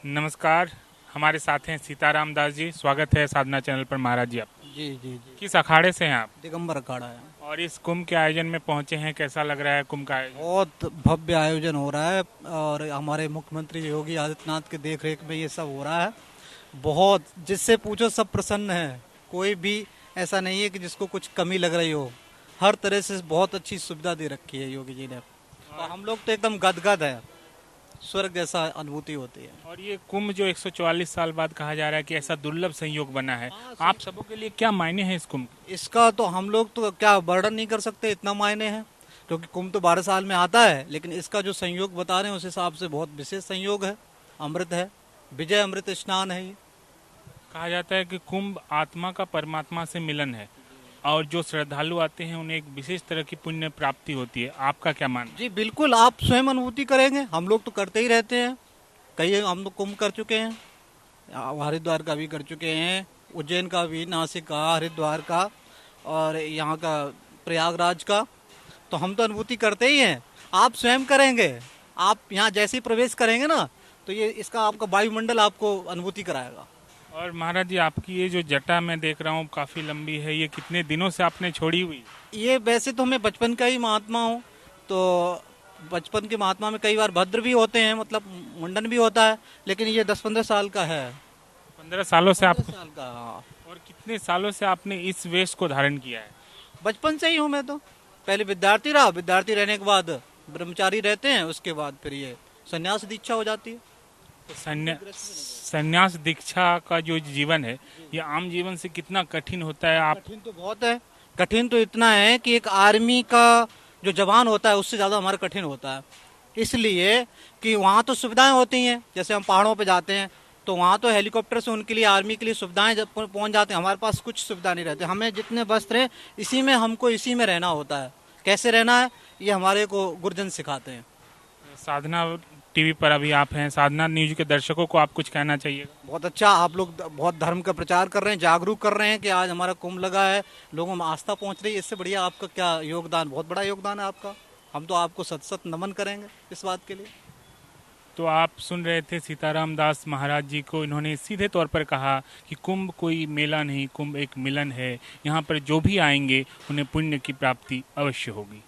नमस्कार। हमारे साथ हैं सीताराम दास जी। स्वागत है साधना चैनल पर महाराज जी आप। जी जी जी। किस अखाड़े से हैं आप? दिगंबर अखाड़ा है। और इस कुंभ के आयोजन में पहुंचे हैं, कैसा लग रहा है कुंभ का आयोजन? बहुत भव्य आयोजन हो रहा है और हमारे मुख्यमंत्री योगी आदित्यनाथ के देख रेख में ये सब हो रहा है। बहुत, जिससे पूछो सब प्रसन्न है। कोई भी ऐसा नहीं है कि जिसको कुछ कमी लग रही हो। हर तरह से बहुत अच्छी सुविधा दे रखी है योगी जी ने। और हम लोग तो एकदम गदगद है, स्वर्ग जैसा अनुभूति होती है। और ये कुंभ जो 144 साल बाद कहा जा रहा है कि ऐसा दुर्लभ संयोग बना है, हाँ, आप सबों के लिए क्या मायने हैं इस कुंभ के? इसका तो हम लोग तो क्या वर्णन नहीं कर सकते, इतना मायने है। क्योंकि कुंभ तो 12 साल में आता है, लेकिन इसका जो संयोग बता रहे हैं उस हिसाब से बहुत विशेष संयोग है। अमृत है, विजय अमृत स्नान है ये। कहा जाता है कि कुंभ आत्मा का परमात्मा से मिलन है और जो श्रद्धालु आते हैं उन्हें एक विशेष तरह की पुण्य प्राप्ति होती है। आपका क्या मानना है? जी बिल्कुल, आप स्वयं अनुभूति करेंगे। हम लोग तो करते ही रहते हैं। कई हम लोग कुंभ कर चुके हैं, हरिद्वार का भी कर चुके हैं, उज्जैन का भी, नासिक का, हरिद्वार का और यहाँ का प्रयागराज का। तो हम तो अनुभूति करते ही हैं। आप स्वयं करेंगे। आप यहाँ जैसे ही प्रवेश करेंगे ना, तो ये इसका आपका वायुमंडल आपको अनुभूति कराएगा। और महाराज जी, आपकी ये जो जटा मैं देख रहा हूँ काफी लंबी है, ये कितने दिनों से आपने छोड़ी हुई? ये वैसे तो मैं बचपन का ही महात्मा हूँ। तो बचपन के महात्मा में कई बार भद्र भी होते हैं, मतलब मुंडन भी होता है। लेकिन ये 10-15 साल का है। 15 सालों से आप? 15 साल का, हाँ। और कितने सालों से आपने इस वेश को धारण किया है? बचपन से ही हूँ मैं तो। पहले विद्यार्थी रहा, विद्यार्थी रहने के बाद ब्रह्मचारी रहते हैं, उसके बाद फिर ये संन्यास दीक्षा हो जाती है। तो संन्यास दीक्षा का जो जीवन है, ये आम जीवन से कितना कठिन होता है? आप? कठिन तो बहुत है। कठिन तो इतना है कि एक आर्मी का जो जवान होता है उससे ज़्यादा हमारा कठिन होता है। इसलिए कि वहाँ तो सुविधाएं होती हैं, जैसे हम पहाड़ों पे जाते हैं तो वहाँ तो हेलीकॉप्टर से उनके लिए, आर्मी के लिए सुविधाएं जब पहुँच जाते हैं। हमारे पास कुछ सुविधा नहीं रहती। हमें जितने वस्त्र हैं इसी में, हमको इसी में रहना होता है। कैसे रहना है ये हमारे को गुरुजन सिखाते हैं। साधना टीवी पर अभी आप हैं, साधना न्यूज के दर्शकों को आप कुछ कहना चाहिए? बहुत अच्छा, आप लोग बहुत धर्म का प्रचार कर रहे हैं, जागरूक कर रहे हैं कि आज हमारा कुंभ लगा है, लोगों में आस्था पहुंच रही है। इससे बढ़िया आपका क्या योगदान, बहुत बड़ा योगदान है आपका। हम तो आपको सत सत नमन करेंगे इस बात के लिए। तो आप सुन रहे थे सीताराम दास महाराज जी को। इन्होंने सीधे तौर पर कहा कि कुंभ कोई मेला नहीं, कुंभ एक मिलन है। यहाँ पर जो भी आएंगे उन्हें पुण्य की प्राप्ति अवश्य होगी।